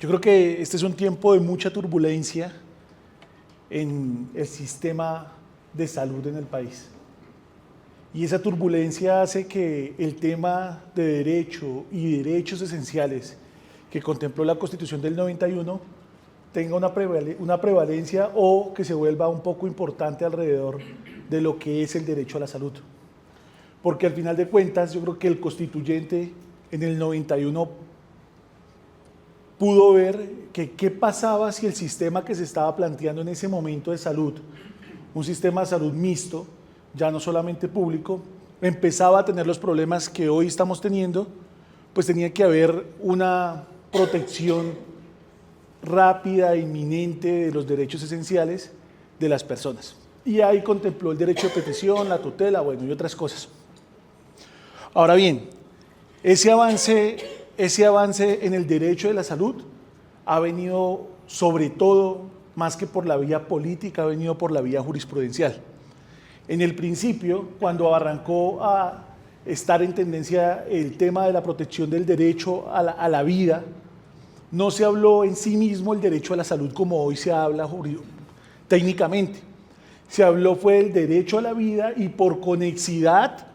Yo creo que este es un tiempo de mucha turbulencia en el sistema de salud en el país. Y esa turbulencia hace que el tema de derecho y derechos esenciales que contempló la Constitución del 91 tenga una prevalencia o que se vuelva un poco importante alrededor de lo que es el derecho a la salud. Porque al final de cuentas yo creo que el constituyente en el 91 pudo ver que qué pasaba si el sistema que se estaba planteando en ese momento de salud, un sistema de salud mixto, ya no solamente público, empezaba a tener los problemas que hoy estamos teniendo, pues tenía que haber una protección rápida e inminente de los derechos esenciales de las personas. Y ahí contempló el derecho de petición, la tutela, bueno, y otras cosas. Ahora bien, ese avance en el derecho de la salud ha venido sobre todo, más que por la vía política, ha venido por la vía jurisprudencial. En el principio, cuando arrancó a estar en tendencia el tema de la protección del derecho a la vida, no se habló en sí mismo el derecho a la salud como hoy se habla técnicamente. Se habló fue el derecho a la vida y por conexidad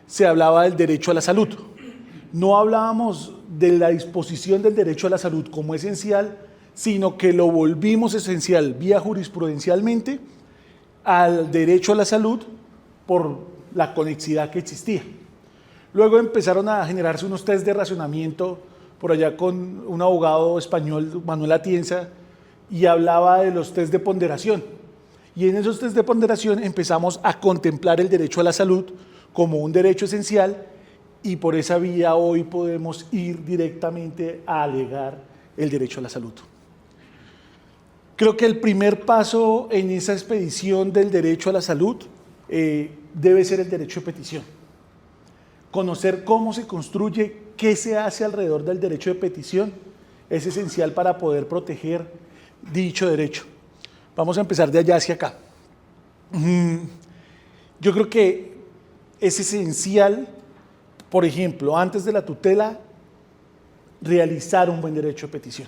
se hablaba del derecho a la salud. No hablábamos de la disposición del derecho a la salud como esencial, sino que lo volvimos esencial vía jurisprudencialmente al derecho a la salud por la conexidad que existía. Luego empezaron a generarse unos test de racionamiento por allá con un abogado español, Manuel Atienza, y hablaba de los test de ponderación. Y en esos test de ponderación empezamos a contemplar el derecho a la salud como un derecho esencial y por esa vía hoy podemos ir directamente a alegar el derecho a la salud. Creo que el primer paso en esa expedición del derecho a la salud debe ser el derecho de petición. Conocer cómo se construye, qué se hace alrededor del derecho de petición es esencial para poder proteger dicho derecho. Vamos a empezar de allá hacia acá. Yo creo que es esencial, por ejemplo, antes de la tutela, realizar un buen derecho de petición.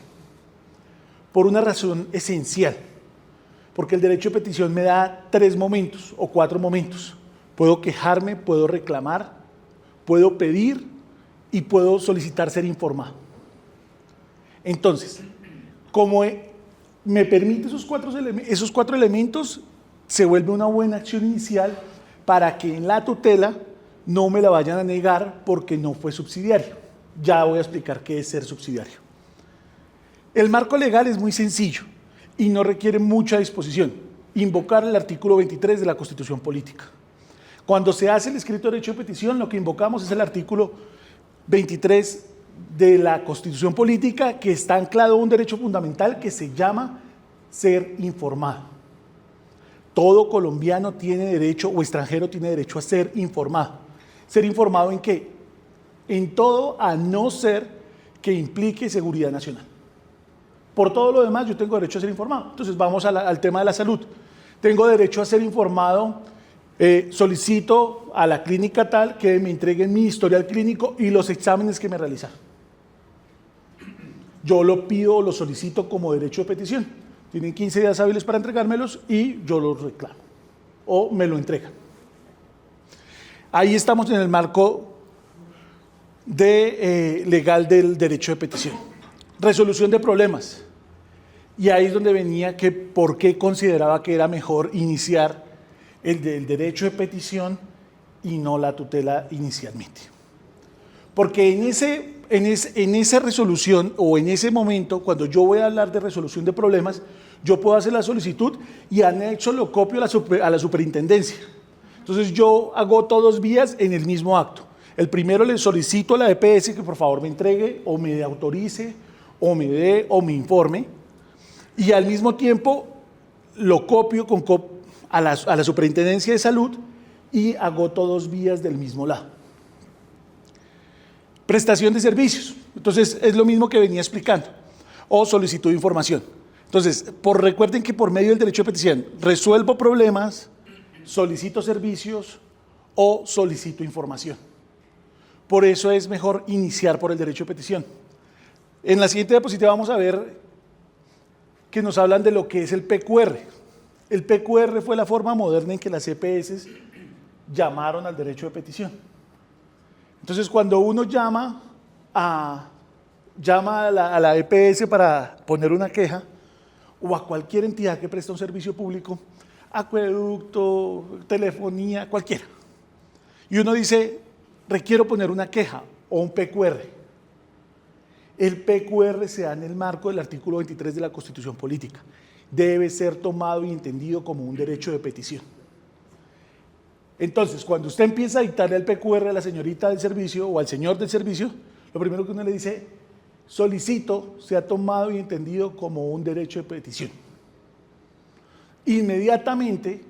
Por una razón esencial, porque el derecho de petición me da 3 momentos o 4 momentos. Puedo quejarme, puedo reclamar, puedo pedir y puedo solicitar ser informado. Entonces, como me permite esos 4 elementos, se vuelve una buena acción inicial para que en la tutela no me la vayan a negar porque no fue subsidiario. Ya voy a explicar qué es ser subsidiario. El marco legal es muy sencillo y no requiere mucha disposición. Invocar el artículo 23 de la Constitución Política. Cuando se hace el escrito derecho de petición, lo que invocamos es el artículo 23 de la Constitución Política, que está anclado a un derecho fundamental que se llama ser informado. Todo colombiano tiene derecho, o extranjero tiene derecho a ser informado. ¿Ser informado en qué? En todo, a no ser que implique seguridad nacional. Por todo lo demás, yo tengo derecho a ser informado. Entonces, vamos al tema de la salud. Tengo derecho a ser informado, solicito a la clínica tal que me entreguen mi historial clínico y los exámenes que me realizaron. Yo lo pido, lo solicito como derecho de petición. Tienen 15 días hábiles para entregármelos y yo los reclamo. O me lo entregan. Ahí estamos en el marco legal del derecho de petición. Resolución de problemas. Y ahí es donde venía que por qué consideraba que era mejor iniciar el del derecho de petición y no la tutela inicialmente. Porque en esa resolución o en ese momento, cuando yo voy a hablar de resolución de problemas, yo puedo hacer la solicitud y anexo lo copio a la superintendencia. Entonces yo hago todos vías en el mismo acto. El primero le solicito a la EPS que por favor me entregue o me autorice o me dé o me informe y al mismo tiempo lo copio a la Superintendencia de Salud y hago todos vías del mismo lado. Prestación de servicios. Entonces es lo mismo que venía explicando. O solicitud de información. Entonces, recuerden que por medio del derecho de petición resuelvo problemas, solicito servicios o solicito información. Por eso es mejor iniciar por el derecho de petición. En la siguiente diapositiva vamos a ver que nos hablan de lo que es el PQR. El PQR fue la forma moderna en que las EPS llamaron al derecho de petición. Entonces, cuando uno llama a la EPS para poner una queja, o a cualquier entidad que presta un servicio público, acueducto, telefonía, cualquiera, y uno dice, requiero poner una queja o un PQR. El PQR se da en el marco del artículo 23 de la Constitución Política. Debe ser tomado y entendido como un derecho de petición. Entonces, cuando usted empieza a dictarle el PQR a la señorita del servicio o al señor del servicio, lo primero que uno le dice, solicito sea tomado y entendido como un derecho de petición. Inmediatamente,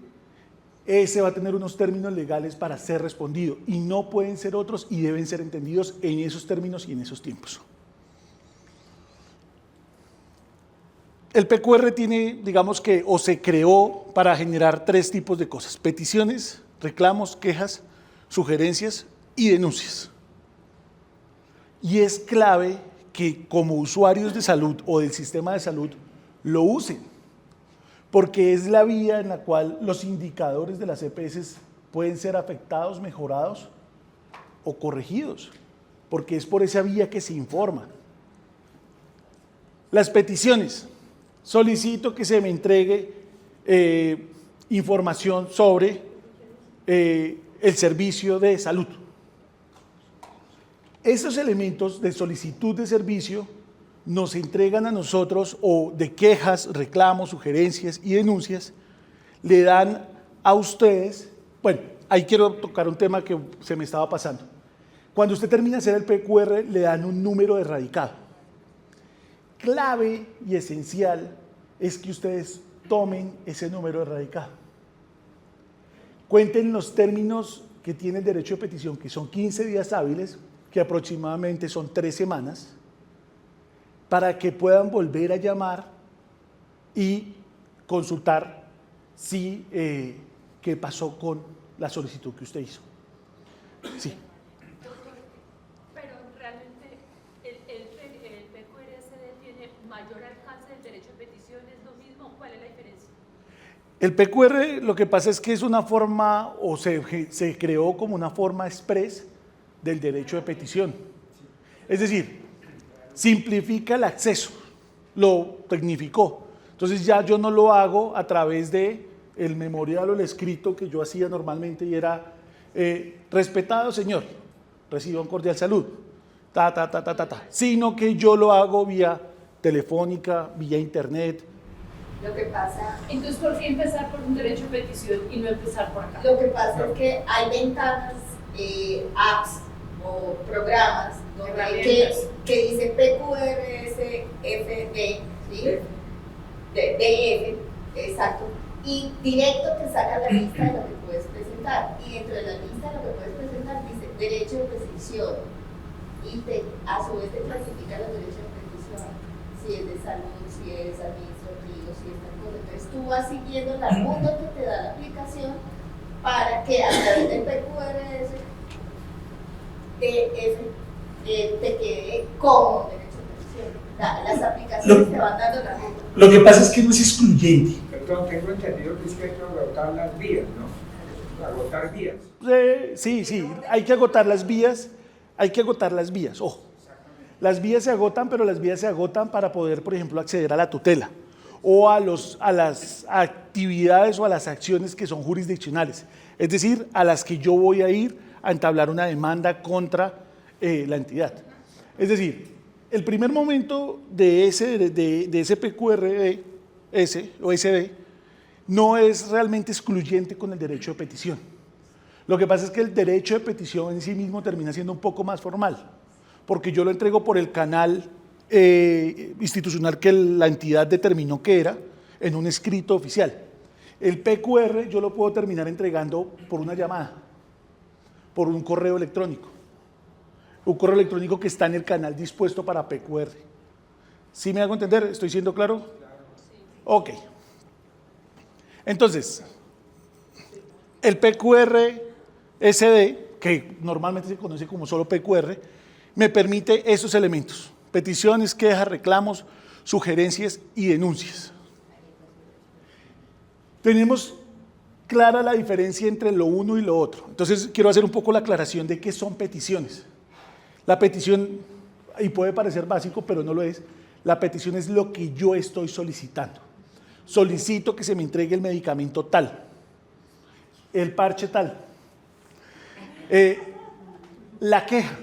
ese va a tener unos términos legales para ser respondido y no pueden ser otros y deben ser entendidos en esos términos y en esos tiempos. El PQR tiene, digamos que, o se creó para generar tres tipos de cosas: peticiones, reclamos, quejas, sugerencias y denuncias. Y es clave que como usuarios de salud o del sistema de salud lo usen, porque es la vía en la cual los indicadores de las EPS pueden ser afectados, mejorados o corregidos, porque es por esa vía que se informa. Las peticiones. Solicito que se me entregue información sobre el servicio de salud. Esos elementos de solicitud de servicio nos entregan a nosotros, o de quejas, reclamos, sugerencias y denuncias, le dan a ustedes, bueno, ahí quiero tocar un tema que se me estaba pasando. Cuando usted termina de hacer el PQR, le dan un número de radicado. Clave y esencial es que ustedes tomen ese número de radicado. Cuenten los términos que tiene el derecho de petición, que son 15 días hábiles, que aproximadamente son 3 semanas, para que puedan volver a llamar y consultar si, qué pasó con la solicitud que usted hizo. Sí. Pero realmente el PQR-SD tiene mayor alcance del derecho de petición, ¿es lo mismo? ¿Cuál es la diferencia? El PQR lo que pasa es que es una forma, o se creó como una forma express del derecho de petición. Es decir, simplifica el acceso, lo tecnificó. Entonces ya yo no lo hago a través de el memorial o el escrito que yo hacía normalmente, y era respetado señor, reciba un cordial salud, sino que yo lo hago vía telefónica, vía internet. Lo que pasa, Entonces, ¿por qué empezar por un derecho de petición y no empezar por acá? lo que pasa es que hay ventanas, apps o programas que dice PQRSFD, ¿sí? DF, exacto, y directo te saca la lista de lo que puedes presentar, y dentro de la lista de lo que puedes presentar dice derecho de petición, y a su vez te clasifica los derechos de petición, si es de salud, si es administrativo, si es tal cosa. Entonces tú vas siguiendo la ruta que te da la aplicación para que a través del PQRS te quede como derecho de petición. Las aplicaciones te van dando la ruta. Lo que pasa es que no es excluyente. Perdón, tengo entendido que es que hay que agotar las vías, ¿no? Agotar vías. Sí, hay que agotar las vías, ojo. Las vías se agotan, pero las vías se agotan para poder, por ejemplo, acceder a la tutela o a las actividades o a las acciones que son jurisdiccionales, es decir, a las que yo voy a ir a entablar una demanda contra la entidad. Es decir, el primer momento de ese PQRS o SD no es realmente excluyente con el derecho de petición. Lo que pasa es que el derecho de petición en sí mismo termina siendo un poco más formal, porque yo lo entrego por el canal institucional que la entidad determinó que era, en un escrito oficial. El PQR yo lo puedo terminar entregando por una llamada, por un correo electrónico que está en el canal dispuesto para PQR. ¿Sí me hago entender? ¿Estoy siendo claro? Ok. Entonces, el PQR-SD, que normalmente se conoce como solo PQR, me permite esos elementos. peticiones, quejas, reclamos, sugerencias y denuncias. Tenemos clara la diferencia entre lo uno y lo otro. Entonces, quiero hacer un poco la aclaración de qué son peticiones. La petición, y puede parecer básico, pero no lo es, la petición es lo que yo estoy solicitando. Solicito que se me entregue el medicamento tal, el parche tal. La queja.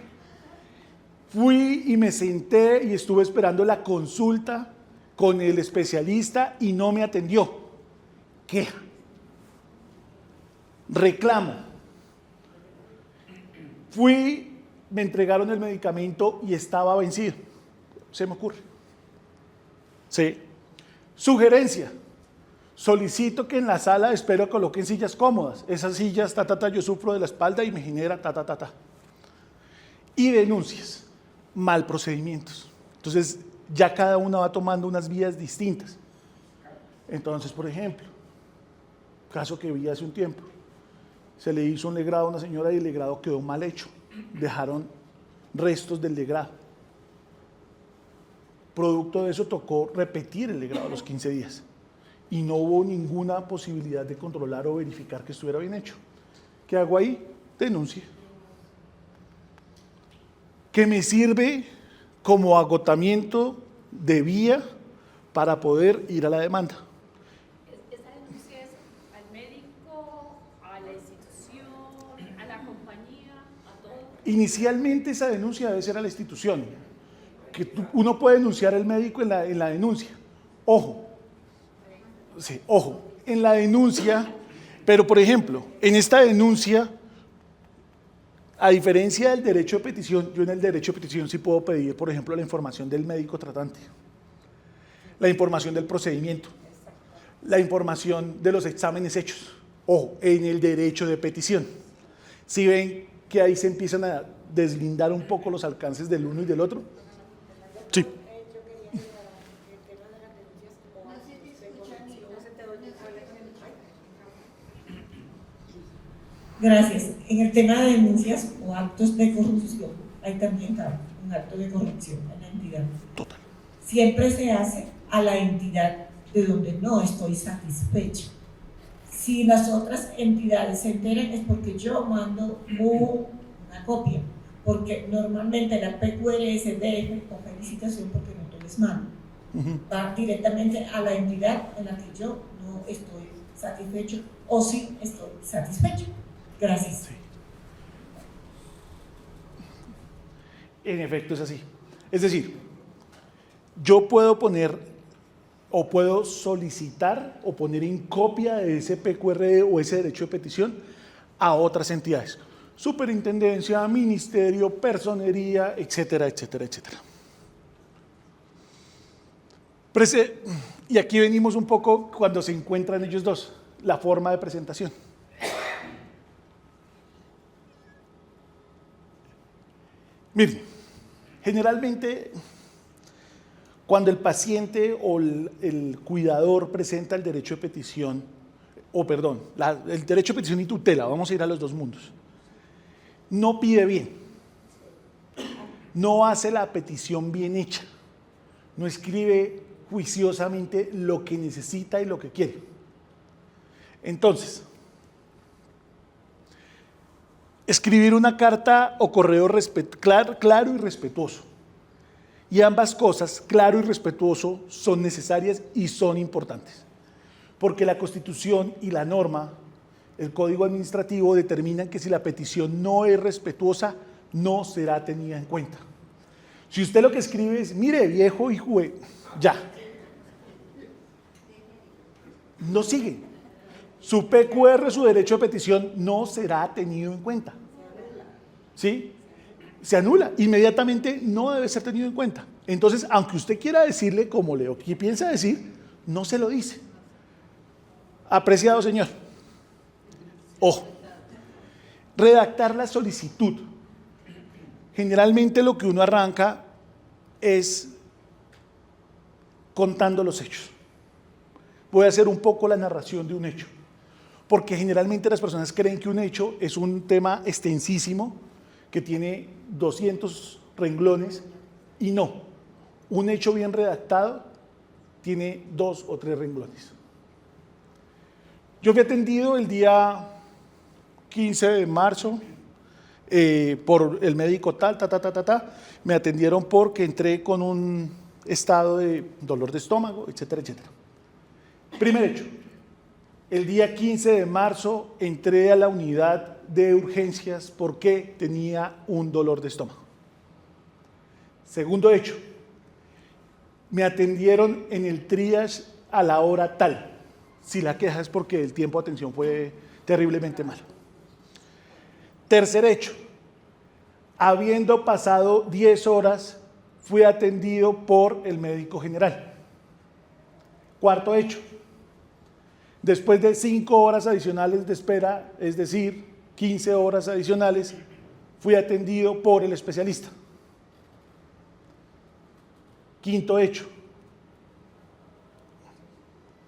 Fui y me senté y estuve esperando la consulta con el especialista y no me atendió. Queja. Reclamo. Fui, me entregaron el medicamento y estaba vencido. Se me ocurre. Sí. Sugerencia. Solicito que en la sala de espera coloquen sillas cómodas. Esas sillas, yo sufro de la espalda y me genera Y denuncias. Mal procedimientos. Entonces, ya cada una va tomando unas vías distintas. Entonces, por ejemplo, caso que vi hace un tiempo, se le hizo un legrado a una señora y el legrado quedó mal hecho. Dejaron restos del legrado. Producto de eso tocó repetir el legrado a los 15 días. Y no hubo ninguna posibilidad de controlar o verificar que estuviera bien hecho. ¿Qué hago ahí? Denuncie. Que me sirve como agotamiento de vía para poder ir a la demanda. ¿Esa denuncia es al médico, a la institución, a la compañía, a todo? Inicialmente esa denuncia debe ser a la institución. Uno puede denunciar al médico en la denuncia. Ojo, sí, ojo, en la denuncia, pero por ejemplo, en esta denuncia, a diferencia del derecho de petición, yo en el derecho de petición sí puedo pedir, por ejemplo, la información del médico tratante, la información del procedimiento, la información de los exámenes hechos. Ojo, en el derecho de petición. Si ven que ahí se empiezan a deslindar un poco los alcances del uno y del otro. Sí. Gracias. En el tema de denuncias o actos de corrupción, hay también un acto de corrupción en la entidad. Total. Siempre se hace a la entidad de donde no estoy satisfecho. Si las otras entidades se enteran es porque yo mando una copia, porque normalmente la PQRS debe, con felicitación porque no todo es malo, va directamente a la entidad en la que yo no estoy satisfecho o sí estoy satisfecho. Gracias. Sí. En efecto es así. Es decir, yo puedo poner o puedo solicitar o poner en copia de ese PQRD o ese derecho de petición a otras entidades. Superintendencia, ministerio, personería, etcétera, etcétera, etcétera. Y aquí venimos un poco cuando se encuentran ellos dos, la forma de presentación. Miren, generalmente cuando el paciente o el cuidador presenta el derecho de petición, el derecho de petición y tutela, vamos a ir a los dos mundos, no pide bien, no hace la petición bien hecha, no escribe juiciosamente lo que necesita y lo que quiere. Entonces, escribir una carta o correo claro y respetuoso. Y ambas cosas, claro y respetuoso, son necesarias y son importantes. Porque la Constitución y la norma, el Código Administrativo, determinan que si la petición no es respetuosa, no será tenida en cuenta. Si usted lo que escribe es, mire, viejo hijo, ya. No sigue. Su PQR, su derecho de petición, no será tenido en cuenta. ¿Sí? Se anula. Inmediatamente no debe ser tenido en cuenta. Entonces, aunque usted quiera decirle como Leo que piensa decir, no se lo dice. Apreciado señor. Ojo. Redactar la solicitud. Generalmente lo que uno arranca es contando los hechos. Voy a hacer un poco la narración de un hecho. Porque generalmente las personas creen que un hecho es un tema extensísimo que tiene 200 renglones y no. un hecho bien redactado tiene 2 o 3 renglones. Yo fui atendido el día 15 de marzo por el médico tal, me atendieron porque entré con un estado de dolor de estómago, etcétera, etcétera. Primer hecho, el día 15 de marzo entré a la unidad de urgencias porque tenía un dolor de estómago. Segundo hecho, me atendieron en el triage a la hora tal. Si la queja es porque el tiempo de atención fue terriblemente malo. Tercer hecho, habiendo pasado 10 horas, fui atendido por el médico general. Cuarto hecho, después de 5 horas adicionales de espera, es decir, 15 horas adicionales, fui atendido por el especialista. Quinto hecho,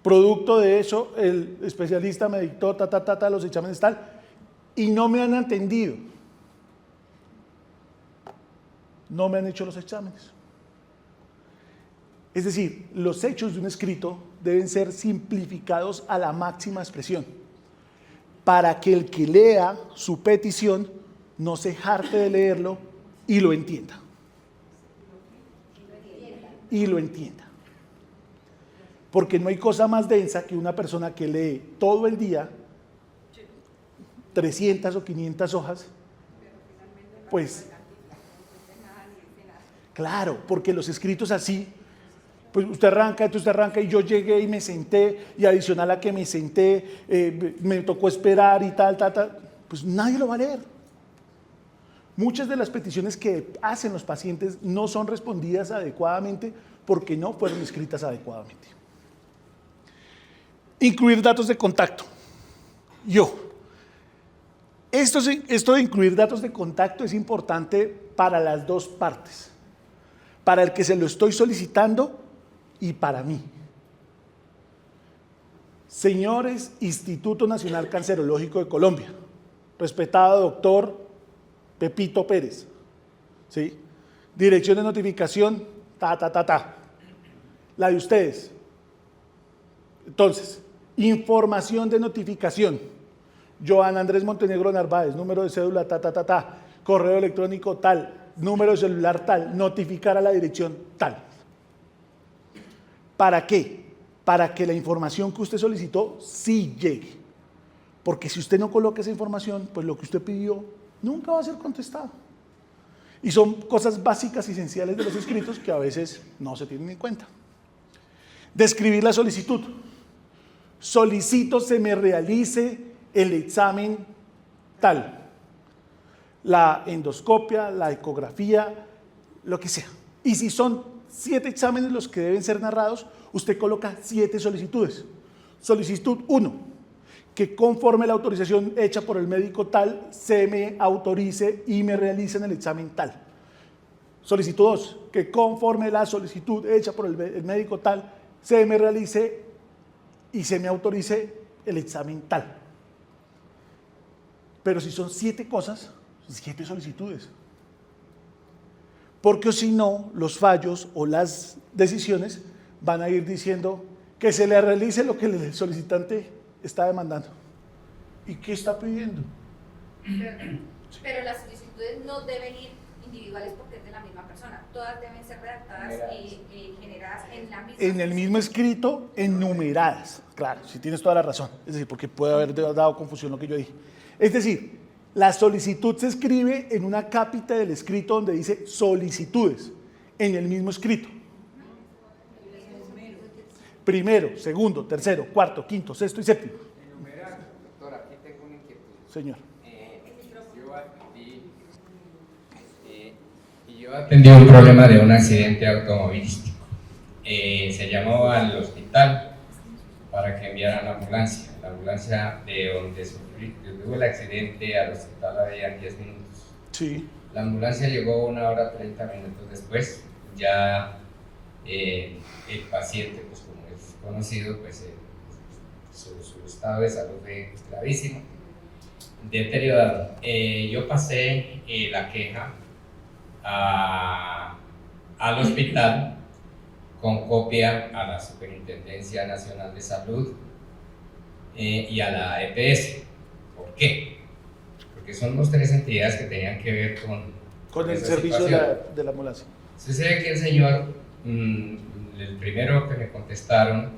producto de eso, el especialista me dictó los exámenes tal, y no me han atendido. No me han hecho los exámenes. Es decir, los hechos de un escrito deben ser simplificados a la máxima expresión para que el que lea su petición no se jarte de leerlo y lo entienda. Y lo entienda. Porque no hay cosa más densa que una persona que lee todo el día 300 o 500 hojas, pues claro, porque los escritos así, pues usted arranca y yo llegué y me senté y adicional a que me senté, me tocó esperar y tal, pues nadie lo va a leer. Muchas de las peticiones que hacen los pacientes no son respondidas adecuadamente porque no fueron escritas adecuadamente. Incluir datos de contacto. Esto de incluir datos de contacto es importante para las dos partes, para el que se lo estoy solicitando y para mí. Señores, Instituto Nacional Cancerológico de Colombia, respetado doctor Pepito Pérez, ¿sí? Dirección de notificación, la de ustedes. Entonces, información de notificación. Joan Andrés Montenegro Narváez, número de cédula, correo electrónico tal, número de celular tal, notificar a la dirección tal. ¿Para qué? Para que la información que usted solicitó sí llegue. Porque si usted no coloca esa información, pues lo que usted pidió nunca va a ser contestado. Y son cosas básicas y esenciales de los escritos que a veces no se tienen en cuenta. Describir la solicitud. Solicito se me realice el examen tal, la endoscopia, la ecografía, lo que sea. Y si son 7 exámenes los que deben ser narrados, usted coloca 7 solicitudes. Solicitud 1, que conforme la autorización hecha por el médico tal, se me autorice y me realicen el examen tal. Solicitud 2, que conforme la solicitud hecha por el médico tal, se me realice y se me autorice el examen tal. Pero si son 7 cosas, 7 solicitudes. Porque si no, los fallos o las decisiones van a ir diciendo que se le realice lo que el solicitante está demandando. ¿Y qué está pidiendo? Pero las solicitudes no deben ir individuales porque es de la misma persona. Todas deben ser redactadas y generadas en la misma. En el mismo escrito, enumeradas. Claro, si tienes toda la razón. Es decir, porque puede haber dado confusión lo que yo dije. Es decir, la solicitud se escribe en una cápita del escrito donde dice solicitudes, en el mismo escrito. Primero, segundo, tercero, cuarto, quinto, sexto y séptimo. Doctor, aquí tengo una inquietud. Señor. Yo atendí un problema de un accidente automovilístico. Se llamó al hospital para que enviaran la ambulancia. La ambulancia de donde hubo el accidente al hospital había 10 minutos. Sí. La ambulancia llegó 1 hora 30 minutos después. Ya el paciente, pues como es conocido, pues su estado de salud fue gravísimo, deteriorado. Yo pasé la queja al hospital con copia a la Superintendencia Nacional de Salud y a la EPS. ¿Por qué? Porque son dos tres entidades que tenían que ver Con el esa servicio situación. de la ambulancia. Sucede que el señor, el primero que me contestaron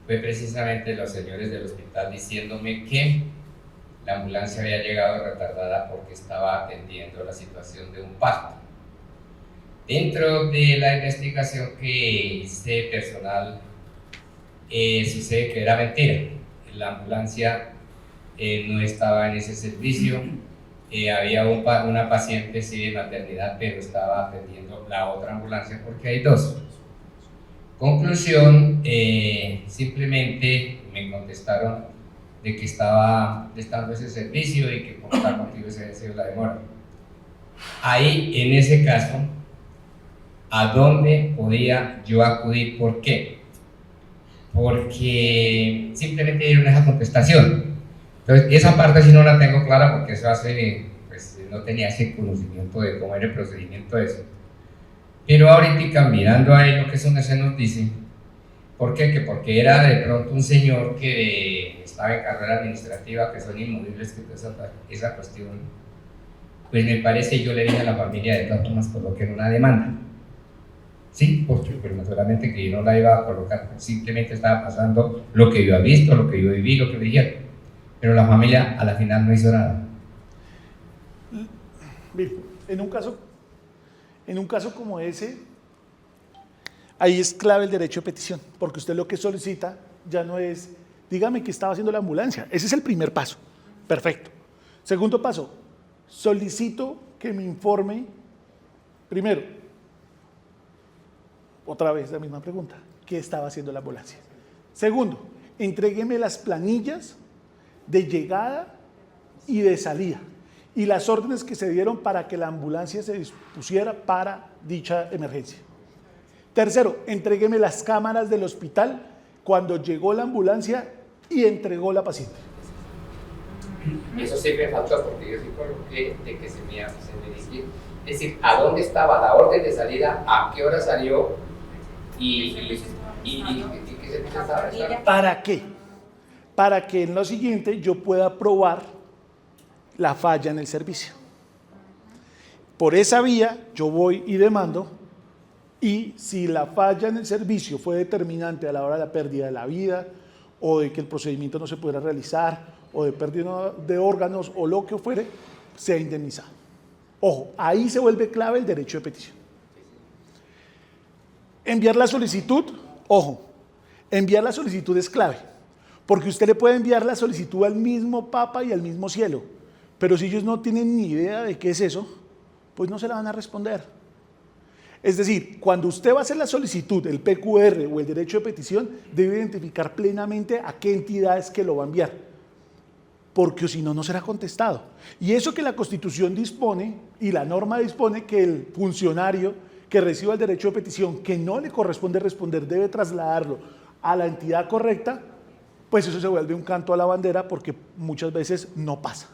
fue precisamente los señores del hospital diciéndome que la ambulancia había llegado retardada porque estaba atendiendo la situación de un parto. Dentro de la investigación que hice personal, sucede que era mentira. La ambulancia no estaba en ese servicio. Había una paciente sí de maternidad, pero estaba atendiendo la otra ambulancia porque hay dos. Conclusión, simplemente me contestaron de que estaba prestando ese servicio y que por tal motivo se había sido la demora. Ahí, en ese caso, ¿a dónde podía yo acudir? ¿Por qué? Porque simplemente dieron esa contestación. Entonces, esa parte sí no la tengo clara porque eso hace, pues no tenía ese conocimiento de cómo era el procedimiento de eso. Pero ahorita mirando ahí lo que eso se nos dice, ¿por qué? Que porque era de pronto un señor que estaba en carrera administrativa, que son inmovibles, que toda esa cuestión, pues me parece, yo le dije a la familia de todas formas coloquen una demanda. Sí, porque pues, naturalmente que yo no la iba a colocar, simplemente estaba pasando lo que yo había visto, lo que yo viví, lo que me dijeron. Pero la familia a la final no hizo nada. Mire, en un caso como ese, ahí es clave el derecho de petición, porque usted lo que solicita ya no es, dígame qué estaba haciendo la ambulancia. Ese es el primer paso. Perfecto. Segundo paso, solicito que me informe, primero, otra vez la misma pregunta, ¿qué estaba haciendo la ambulancia? Segundo, entrégueme las planillas de llegada y de salida y las órdenes que se dieron para que la ambulancia se dispusiera para dicha emergencia. Tercero, entrégueme las cámaras del hospital cuando llegó la ambulancia y entregó la paciente. Eso sí me faltó porque yo sí coloqué de que se me dice, es decir, a dónde estaba la orden de salida, a qué hora salió y qué servicio estaba. ¿Para qué? Para que en lo siguiente yo pueda probar la falla en el servicio. Por esa vía yo voy y demando, y si la falla en el servicio fue determinante a la hora de la pérdida de la vida o de que el procedimiento no se pudiera realizar o de pérdida de órganos o lo que fuere, sea indemnizado. Ojo, ahí se vuelve clave el derecho de petición. Enviar la solicitud, ojo, enviar la solicitud es clave, porque usted le puede enviar la solicitud al mismo Papa y al mismo cielo, pero si ellos no tienen ni idea de qué es eso, pues no se la van a responder. Es decir, cuando usted va a hacer la solicitud, el PQR o el derecho de petición, debe identificar plenamente a qué entidad es que lo va a enviar, porque si no, no será contestado. Y eso que la Constitución dispone y la norma dispone que el funcionario que reciba el derecho de petición, que no le corresponde responder, debe trasladarlo a la entidad correcta, pues eso se vuelve un canto a la bandera porque muchas veces no pasa.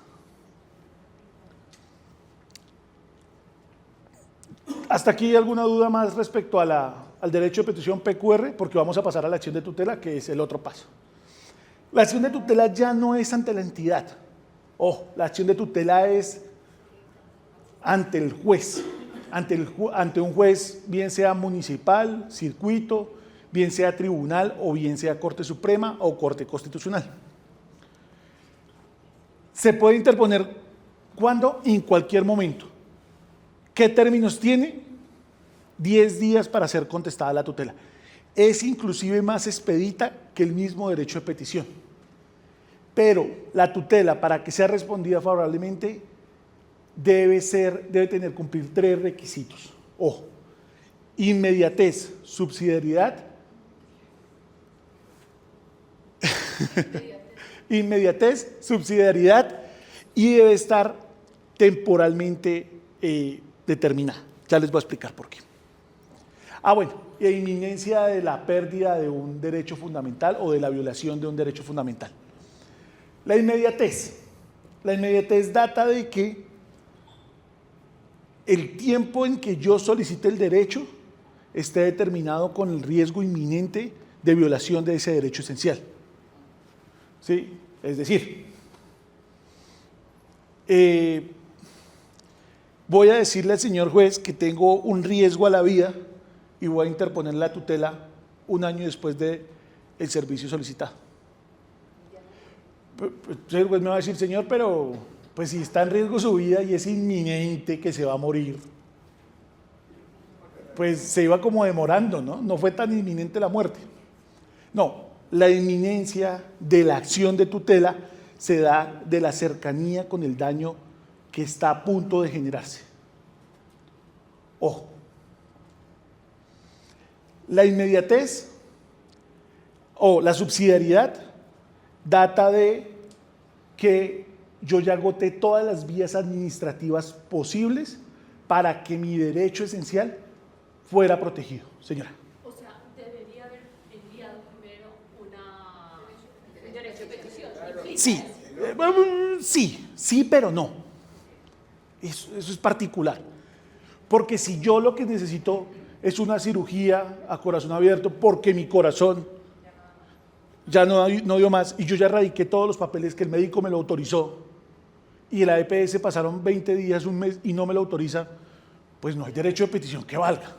¿Hasta aquí alguna duda más respecto a al derecho de petición PQR? Porque vamos a pasar a la acción de tutela, que es el otro paso. La acción de tutela ya no es ante la entidad. Ojo, la acción de tutela es ante el juez, ante un juez, bien sea municipal, circuito, bien sea tribunal o bien sea Corte Suprema o Corte Constitucional. Se puede interponer ¿cuándo? En cualquier momento. ¿Qué términos tiene? 10 días para ser contestada la tutela. Es inclusive más expedita que el mismo derecho de petición. Pero la tutela, para que sea respondida favorablemente, debe cumplir 3 requisitos. Ojo, inmediatez, subsidiariedad, inmediatez, subsidiariedad, y debe estar temporalmente determinada. Ya les voy a explicar por qué. Bueno, y inminencia de la pérdida de un derecho fundamental o de la violación de un derecho fundamental. La inmediatez data de que el tiempo en que yo solicite el derecho esté determinado con el riesgo inminente de violación de ese derecho esencial. ¿Sí? Es decir, voy a decirle al señor juez que tengo un riesgo a la vida y voy a interponer la tutela un año después del servicio solicitado. Entonces el juez me va a decir, señor, pero pues si está en riesgo su vida y es inminente que se va a morir, pues se iba como demorando, ¿no? No fue tan inminente la muerte. No, la inminencia de la acción de tutela se da de la cercanía con el daño que está a punto de generarse. Ojo. La inmediatez o la subsidiariedad data de que yo ya agoté todas las vías administrativas posibles para que mi derecho esencial fuera protegido, señora. O sea, debería haber enviado primero un derecho de petición. Sí, sí, pero no. Eso es particular. Porque si yo lo que necesito es una cirugía a corazón abierto porque mi corazón ya no dio más y yo ya radiqué todos los papeles que el médico me lo autorizó y la EPS pasaron 20 días, un mes y no me lo autoriza, pues no hay derecho de petición que valga,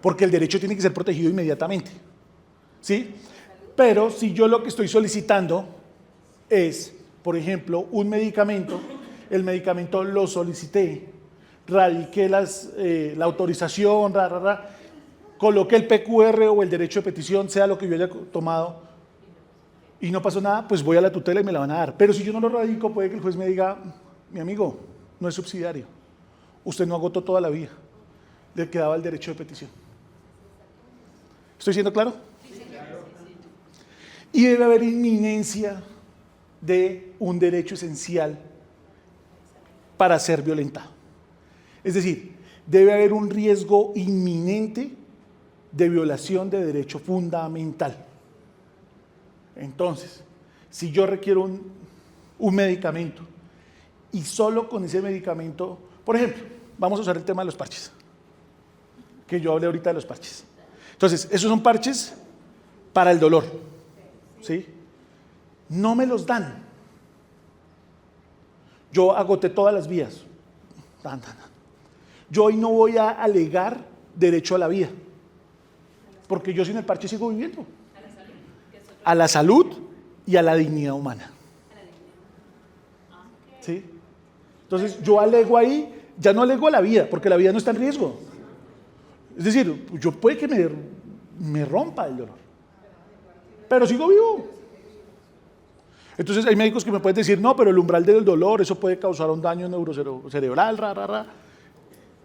porque el derecho tiene que ser protegido inmediatamente. ¿Sí? Pero si yo lo que estoy solicitando es, por ejemplo, un medicamento, el medicamento lo solicité, radiqué la autorización, coloqué el PQR o el derecho de petición, sea lo que yo haya tomado, y no pasó nada, pues voy a la tutela y me la van a dar. Pero si yo no lo radico, puede que el juez me diga, mi amigo, no es subsidiario, usted no agotó toda la vía, le quedaba el derecho de petición. ¿Estoy siendo claro? Y debe haber inminencia de un derecho esencial para ser violentado. Es decir, debe haber un riesgo inminente de violación de derecho fundamental. Entonces, si yo requiero un medicamento y solo con ese medicamento, por ejemplo, vamos a usar el tema de los parches, que yo hablé ahorita de los parches. Entonces, esos son parches para el dolor, ¿sí? No me los dan. Yo agoté todas las vías. Yo hoy no voy a alegar derecho a la vida, porque yo sin el parche sigo viviendo. A la salud y a la dignidad humana. ¿Sí? Entonces yo alego ahí, ya no alego a la vida, porque la vida no está en riesgo. Es decir, yo puede que me rompa el dolor, pero sigo vivo. Entonces hay médicos que me pueden decir, no, pero el umbral del dolor, eso puede causar un daño neurocerebral,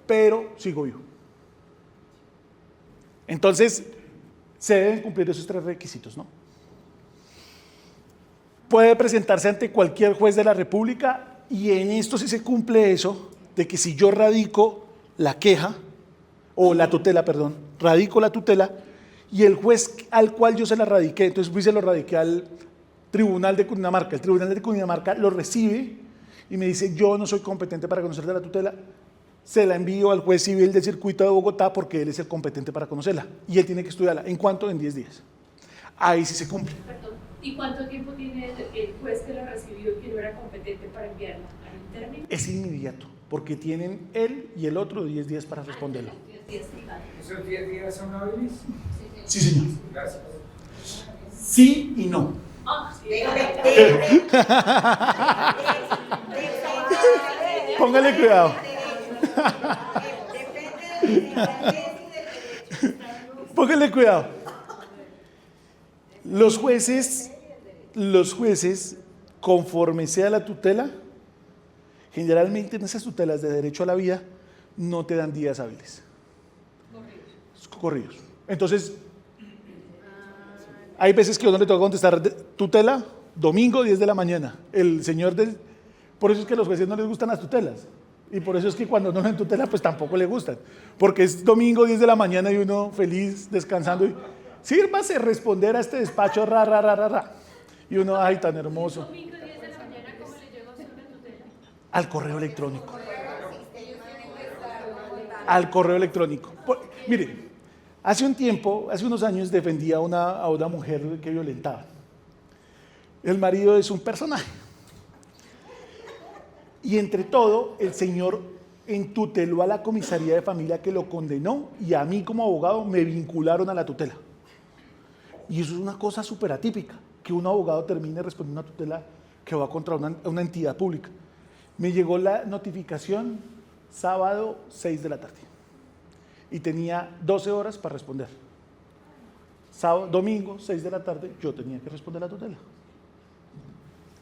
pero sigo vivo. Entonces se deben cumplir esos 3 requisitos, ¿no? Puede presentarse ante cualquier juez de la República y en esto sí se cumple eso, de que si yo radico la queja, o la tutela, perdón, radico la tutela y el juez al cual yo se la radiqué, entonces fui y se lo radiqué al Tribunal de Cundinamarca, el Tribunal de Cundinamarca lo recibe y me dice, yo no soy competente para conocer de la tutela, se la envío al juez civil del circuito de Bogotá porque él es el competente para conocerla y él tiene que estudiarla. ¿En cuánto? En 10 días. Ahí sí se cumple. Perdón, ¿y cuánto tiempo tiene el juez que la recibió y que no era competente para enviarla? ¿Al término? Es inmediato, porque tienen él y el otro 10 días para responderlo. ¿Esos 10 días son hábiles? Sí, señor. Gracias. Sí y no. Póngale cuidado. Póngale cuidado. Los jueces, conforme sea la tutela, generalmente en esas tutelas de derecho a la vida, no te dan días hábiles. Corridos. Entonces, hay veces que uno le toca contestar tutela, domingo 10 de la mañana. Por eso es que a los jueces no les gustan las tutelas. Y por eso es que cuando no en tutela, pues tampoco le gustan. Porque es domingo 10 de la mañana y uno feliz, descansando. Y, sírvase responder a este despacho, Y uno, ay, tan hermoso. Domingo 10 de la mañana, ¿cómo le llegó a usted una tutela? Al correo electrónico. Al correo electrónico. Mire, Hace un tiempo, hace unos años, defendía a una mujer que violentaba. El marido es un personaje. Y entre todo, el señor entuteló a la comisaría de familia que lo condenó y a mí como abogado me vincularon a la tutela. Y eso es una cosa súper atípica, que un abogado termine respondiendo a una tutela que va contra una entidad pública. Me llegó la notificación sábado 6 de la tarde y tenía 12 horas para responder. Sábado, domingo 6 de la tarde yo tenía que responder la tutela.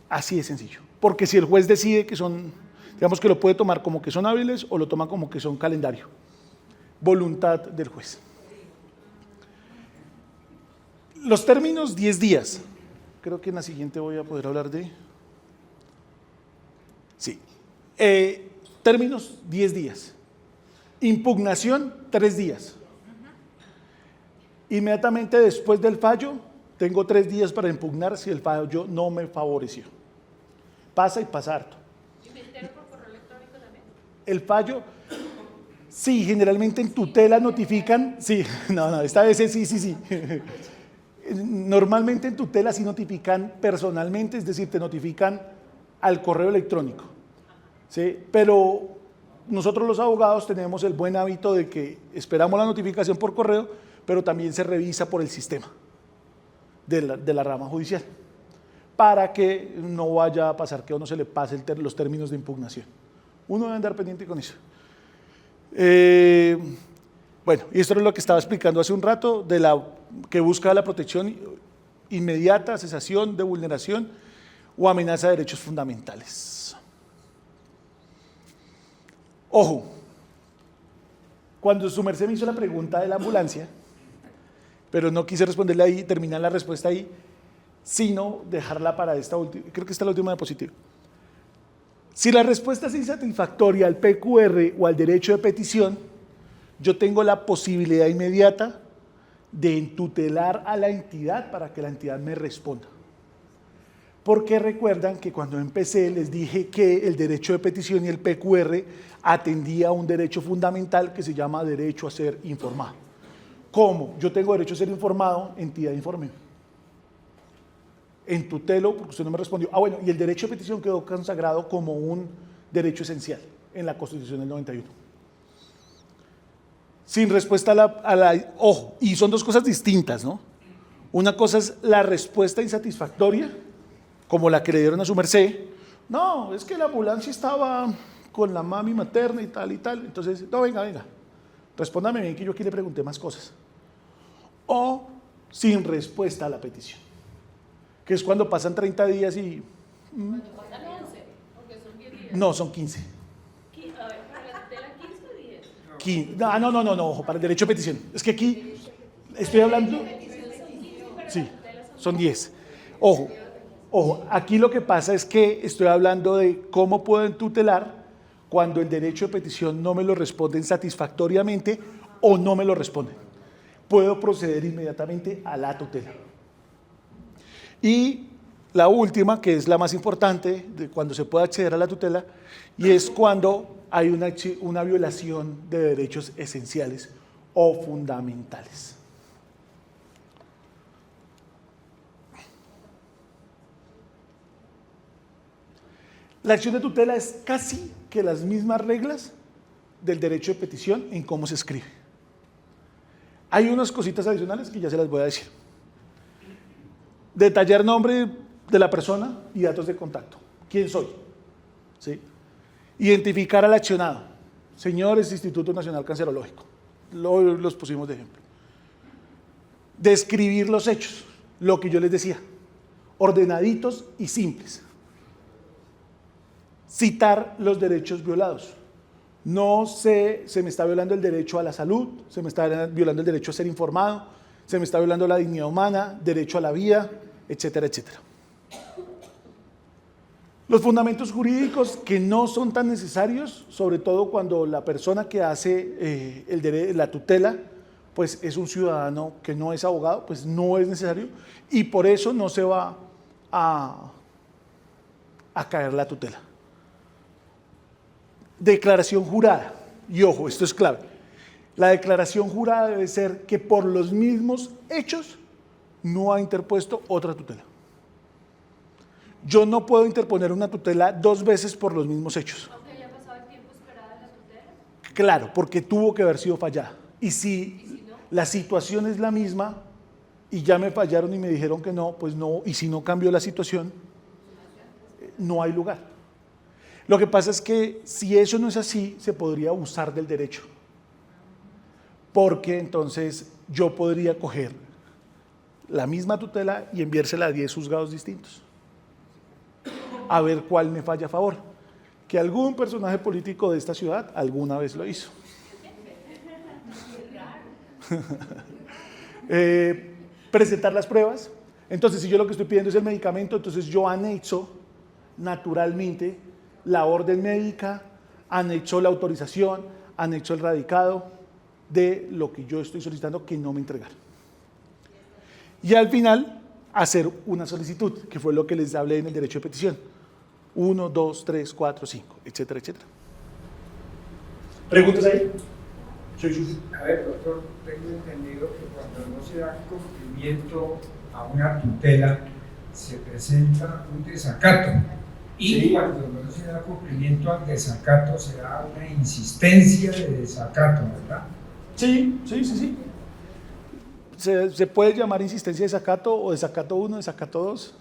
Así de sencillo. Porque si el juez decide que son, digamos que lo puede tomar como que son hábiles o lo toma como que son calendario. Voluntad del juez. Los términos 10 días. Creo que en la siguiente voy a poder hablar de... Sí. Términos 10 días. Impugnación 3 días. Inmediatamente después del fallo, tengo 3 días para impugnar si el fallo no me favoreció. Pasa y pasa harto. ¿Y me entero por correo electrónico también? El fallo, sí, generalmente en tutela notifican, sí, no, esta vez sí. Normalmente en tutela sí notifican personalmente, es decir, te notifican al correo electrónico, ¿sí? Pero nosotros los abogados tenemos el buen hábito de que esperamos la notificación por correo, pero también se revisa por el sistema de la rama judicial, para que no vaya a pasar que a uno se le pase los términos de impugnación. Uno debe andar pendiente con eso. Bueno, y esto es lo que estaba explicando hace un rato, que busca la protección inmediata, cesación de vulneración o amenaza de derechos fundamentales. Ojo, cuando su merced me hizo la pregunta de la ambulancia, pero no quise responderle ahí, terminar la respuesta ahí, sino dejarla para esta última, creo que esta es la última diapositiva. Si la respuesta es insatisfactoria al PQR o al derecho de petición, yo tengo la posibilidad inmediata de entutelar a la entidad para que la entidad me responda. Porque recuerdan que cuando empecé les dije que el derecho de petición y el PQR atendía a un derecho fundamental que se llama derecho a ser informado. ¿Cómo? Yo tengo derecho a ser informado, entidad informe. Entutelo, porque usted no me respondió. Bueno, y el derecho de petición quedó consagrado como un derecho esencial en la Constitución del 91. Sin respuesta ojo, y son dos cosas distintas, ¿no? Una cosa es la respuesta insatisfactoria, como la que le dieron a su merced. No, es que la ambulancia estaba con la mami materna y tal y tal. Entonces, no, venga, respóndame bien que yo aquí le pregunté más cosas. O sin respuesta a la petición, que es cuando pasan 30 días y... Cuando pasan 11, porque son 10 días. No, son 15. A ver, para la tutela 15 o 10. No, ojo, para el derecho de petición. Es que aquí estoy hablando... Sí, son 10. Ojo, aquí lo que pasa es que estoy hablando de cómo puedo entutelar cuando el derecho de petición no me lo responden satisfactoriamente o no me lo responden. Puedo proceder inmediatamente a la tutela. Y la última, que es la más importante, de cuando se puede acceder a la tutela, y es cuando hay una violación de derechos esenciales o fundamentales. La acción de tutela es casi que las mismas reglas del derecho de petición en cómo se escribe. Hay unas cositas adicionales que ya se las voy a decir. Detallar nombre de la persona y datos de contacto. ¿Quién soy? ¿Sí? Identificar al accionado. Señores, Instituto Nacional Cancerológico. Los pusimos de ejemplo. Describir los hechos, lo que yo les decía. Ordenaditos y simples. Citar los derechos violados. No se me está violando el derecho a la salud, se me está violando el derecho a ser informado, se me está violando la dignidad humana, derecho a la vida, etcétera, etcétera. Los fundamentos jurídicos que no son tan necesarios, sobre todo cuando la persona que hace la tutela, pues es un ciudadano que no es abogado, pues no es necesario y por eso no se va a caer la tutela. Declaración jurada, y ojo, esto es clave. La declaración jurada debe ser que por los mismos hechos no ha interpuesto otra tutela. Yo no puedo interponer una tutela 2 veces por los mismos hechos. Aunque haya pasado el tiempo esperado de la tutela. Claro, porque tuvo que haber sido fallada. Y si la situación es la misma y ya me fallaron y me dijeron que no, pues no, y si no cambió la situación, no hay lugar. Lo que pasa es que si eso no es así, se podría abusar del derecho. Porque entonces yo podría coger la misma tutela y enviársela a 10 juzgados distintos, a ver cuál me falla a favor. Que algún personaje político de esta ciudad alguna vez lo hizo. Presentar las pruebas. Entonces, si yo lo que estoy pidiendo es el medicamento, entonces yo anexo naturalmente la orden médica, anexo la autorización, anexo el radicado de lo que yo estoy solicitando que no me entregaron. Y al final, hacer una solicitud, que fue lo que les hablé en el derecho de petición. 1, 2, 3, 4, 5, etcétera, etcétera. ¿Preguntas ahí? A ver, doctor, tengo entendido que cuando no se da cumplimiento a una tutela, se presenta un desacato. Y Sí. cuando no se da cumplimiento al desacato, se da una insistencia de desacato, ¿verdad? Sí. Se puede llamar insistencia de desacato o desacato 1, desacato 2.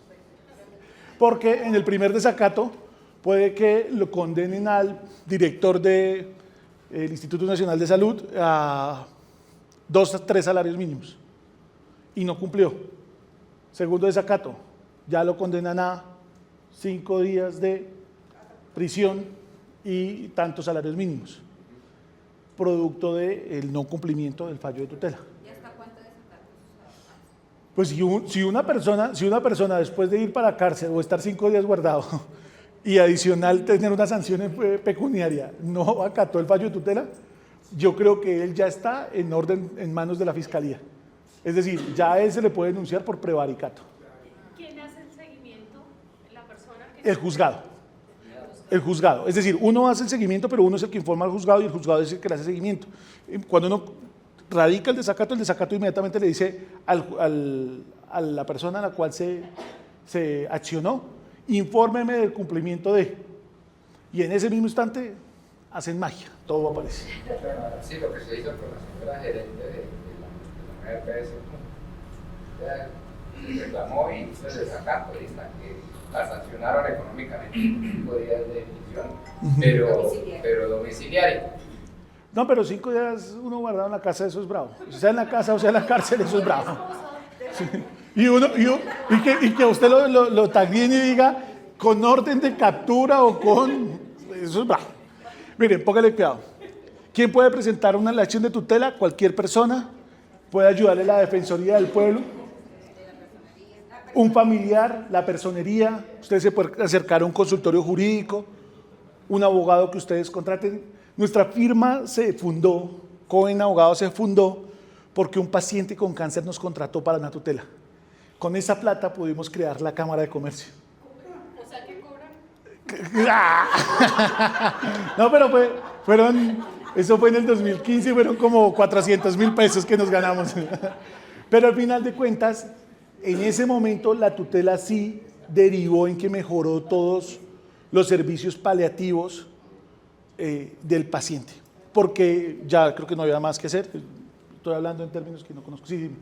Porque en el primer desacato puede que lo condenen al director del Instituto Nacional de Salud a 2 a 3 salarios mínimos y no cumplió. Segundo desacato, ya lo condenan a 5 días de prisión y tantos salarios mínimos, producto del no cumplimiento del fallo de tutela. ¿Y hasta cuánto desacatos? Pues si una persona después de ir para la cárcel o estar 5 días guardado y adicional tener una sanción pecuniaria no acató el fallo de tutela, yo creo que él ya está en manos de la Fiscalía. Es decir, ya a él se le puede denunciar por prevaricato. ¿Quién hace el seguimiento? La persona que... El juzgado. El juzgado. Es decir, uno hace el seguimiento, pero uno es el que informa al juzgado y el juzgado es el que le hace seguimiento. Cuando uno radica el desacato inmediatamente le dice a la persona a la cual se accionó, infórmeme del cumplimiento de. Y en ese mismo instante hacen magia, todo aparece. Sí, lo que se hizo con la señora gerente de la RPS, ella se reclamó y hizo el desacato, y hasta que la sancionaron económicamente 5 días de prisión, pero domiciliario. No, pero 5 días uno guardado en la casa, eso es bravo. Sea en la casa o sea en la cárcel, eso es bravo. Sí. Y que usted lo tagueen y diga con orden de captura o con... Eso es bravo. Miren, póngale cuidado. ¿Quién puede presentar la acción de tutela? Cualquier persona. Puede ayudarle a la Defensoría del Pueblo, un familiar, la personería. Usted se puede acercar a un consultorio jurídico, un abogado que ustedes contraten. Nuestra firma se fundó, Cohen Abogados se fundó porque un paciente con cáncer nos contrató para una tutela. Con esa plata pudimos crear la Cámara de Comercio. O sea, que cobran. No, pero eso fue en el 2015, fueron como 400.000 pesos que nos ganamos. Pero al final de cuentas, en ese momento la tutela sí derivó en que mejoró todos los servicios paliativos del paciente, porque ya creo que no había más que hacer. Estoy hablando en términos que no conozco. Sí, dime.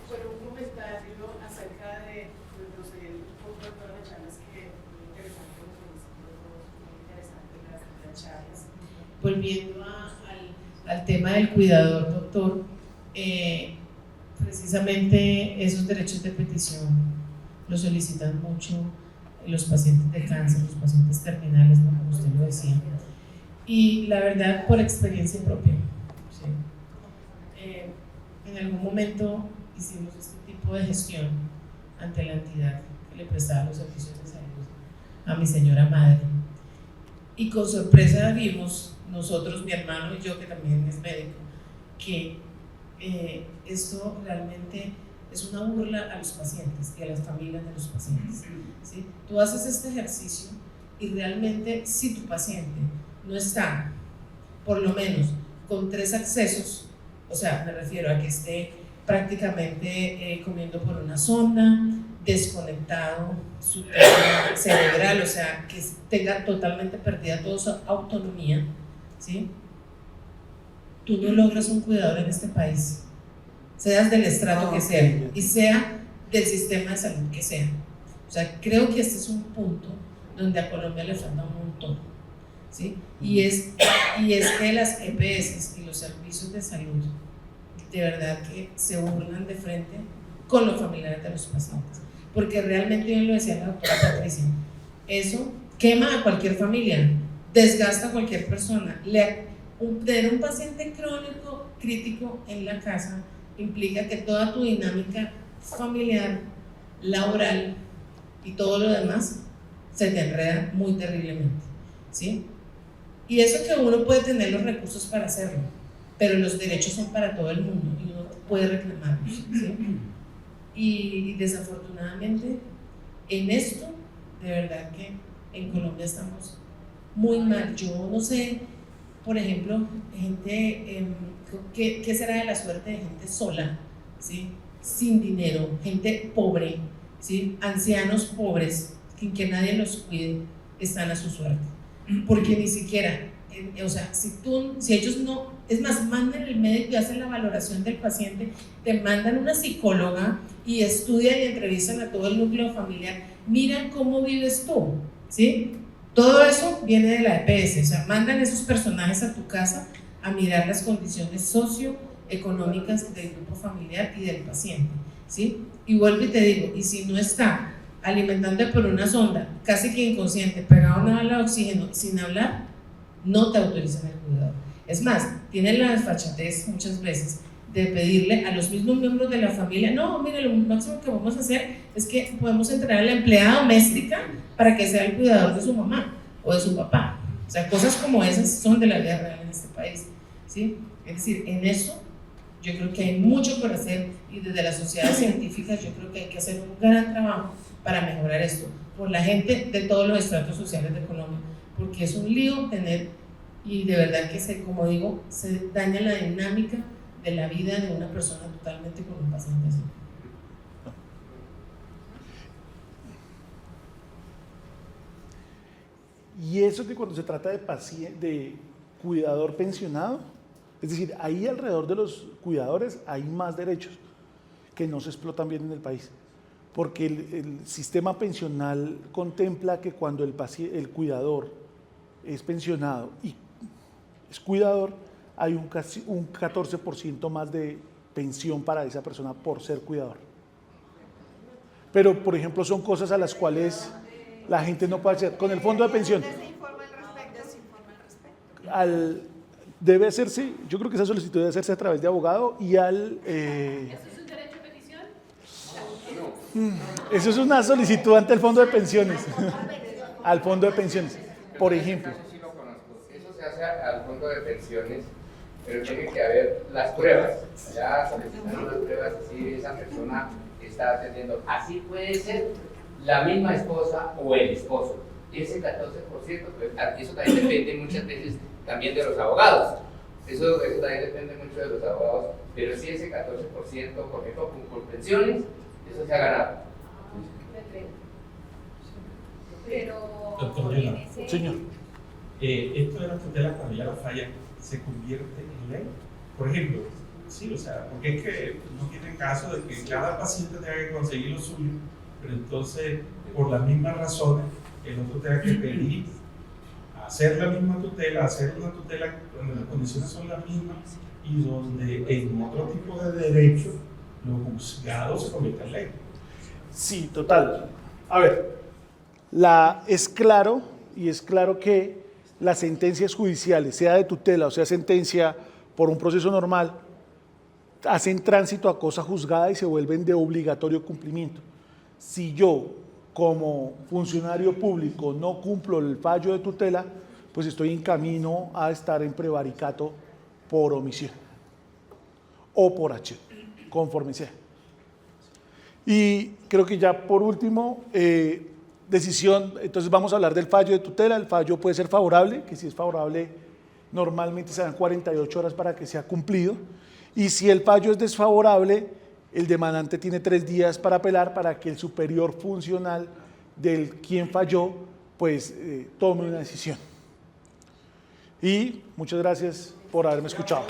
Bueno, un comentario acerca de un poco de todas las charlas que muy interesante, muy interesante las charlas. Volviendo al tema del cuidador, doctor, precisamente esos derechos de petición los solicitan mucho los pacientes de cáncer, los pacientes terminales, ¿no? Como usted lo decía. Y la verdad, por experiencia propia, ¿sí? En algún momento hicimos este tipo de gestión ante la entidad que le prestaba los servicios de salud a mi señora madre. Y con sorpresa vimos, nosotros, mi hermano y yo, que también es médico, que esto realmente es una burla a los pacientes y a las familias de los pacientes, ¿sí? Tú haces este ejercicio y realmente si tu paciente no está por lo menos con 3 accesos, o sea, me refiero a que esté prácticamente comiendo por una sonda, desconectado su tema cerebral, o sea, que tenga totalmente perdida toda su autonomía, ¿sí? Tú no logras un cuidador en este país, seas del estrato que sea, y sea del sistema de salud que sea. O sea, creo que este es un punto donde a Colombia le falta un montón, ¿sí? Y es que las EPS y los servicios de salud de verdad que se burlan de frente con los familiares de los pacientes, porque realmente, bien lo decía la doctora Patricia, eso quema a cualquier familia, desgasta a cualquier persona. Tener un paciente crónico crítico en la casa implica que toda tu dinámica familiar, laboral y todo lo demás se te enreda muy terriblemente, ¿sí? Y eso que uno puede tener los recursos para hacerlo, pero los derechos son para todo el mundo y uno puede reclamarlos, ¿sí? Y desafortunadamente en esto, de verdad que en Colombia estamos muy mal. Yo no sé, por ejemplo, gente, ¿qué será de la suerte de gente sola, ¿sí? Sin dinero, gente pobre, ¿sí? Ancianos pobres, sin que nadie los cuide, están a su suerte, porque ni siquiera, o sea, si ellos no, es más, mandan el médico y hacen la valoración del paciente, te mandan una psicóloga y estudian y entrevistan a todo el núcleo familiar, miran cómo vives tú, ¿sí? Todo eso viene de la EPS, o sea, mandan esos personajes a tu casa a mirar las condiciones socioeconómicas del grupo familiar y del paciente, ¿sí? Y vuelvo y te digo, y si no está alimentando por una sonda, casi que inconsciente, pegado a una bala de oxígeno, sin hablar, no te autorizan el cuidado. Es más, tienen la desfachatez muchas veces de pedirle a los mismos miembros de la familia, no, mire, lo máximo que vamos a hacer es que podemos entrenar a la empleada doméstica para que sea el cuidador de su mamá o de su papá. O sea, cosas como esas son de la vida real en este país, ¿sí? Es decir, en eso yo creo que hay mucho por hacer y desde las sociedades científicas yo creo que hay que hacer un gran trabajo para mejorar esto, por la gente de todos los estratos sociales de Colombia, porque es un lío tener, y de verdad que como digo, se daña la dinámica de la vida de una persona totalmente con un paciente así. Y eso que cuando se trata de cuidador pensionado, es decir, ahí alrededor de los cuidadores hay más derechos que no se explotan bien en el país, porque el sistema pensional contempla que cuando el cuidador es pensionado y es cuidador, hay un 14% más de pensión para esa persona por ser cuidador. Pero, por ejemplo, son cosas a las cuales la gente no puede hacer. Con el fondo de pensión, debe hacerse, yo creo que esa solicitud debe hacerse a través de abogado y ¿Eso es un derecho de petición? eso es una solicitud ante el fondo de pensiones, al fondo de pensiones, por ejemplo. Sí lo conozco. Eso se hace al fondo de pensiones, pero tiene que haber las pruebas. Ya solicitaron las pruebas, si esa persona está atendiendo. Así puede ser la misma esposa o el esposo. Y ese 14%, pues, eso también depende muchas veces también de los abogados. Eso también depende mucho de los abogados. Pero sí ese 14%, por ejemplo, por pensiones, eso se ha ganado. Pero Doctor en Yona. ese- Señor. Esto de las tutelas, cuando ya la falla, se convierte en ley. Por ejemplo, sí, o sea, porque es que no tiene caso de que cada paciente tenga que conseguir lo suyo, pero entonces, por las mismas razones, el otro tenga que pedir hacer la misma tutela, hacer una tutela donde las condiciones son las mismas y donde en otro tipo de derechos los juzgados se convierten en ley. Sí, total. A ver, es claro que las sentencias judiciales, sea de tutela o sea sentencia por un proceso normal, hacen tránsito a cosa juzgada y se vuelven de obligatorio cumplimiento. Si yo, como funcionario público, no cumplo el fallo de tutela, pues estoy en camino a estar en prevaricato por omisión o por acción, conforme sea. Y creo que ya por último, decisión, entonces vamos a hablar del fallo de tutela. El fallo puede ser favorable, que si es favorable normalmente se dan 48 horas para que sea cumplido, y si el fallo es desfavorable, el demandante tiene 3 días para apelar para que el superior funcional del quien falló pues tome una decisión. Y muchas gracias por haberme escuchado.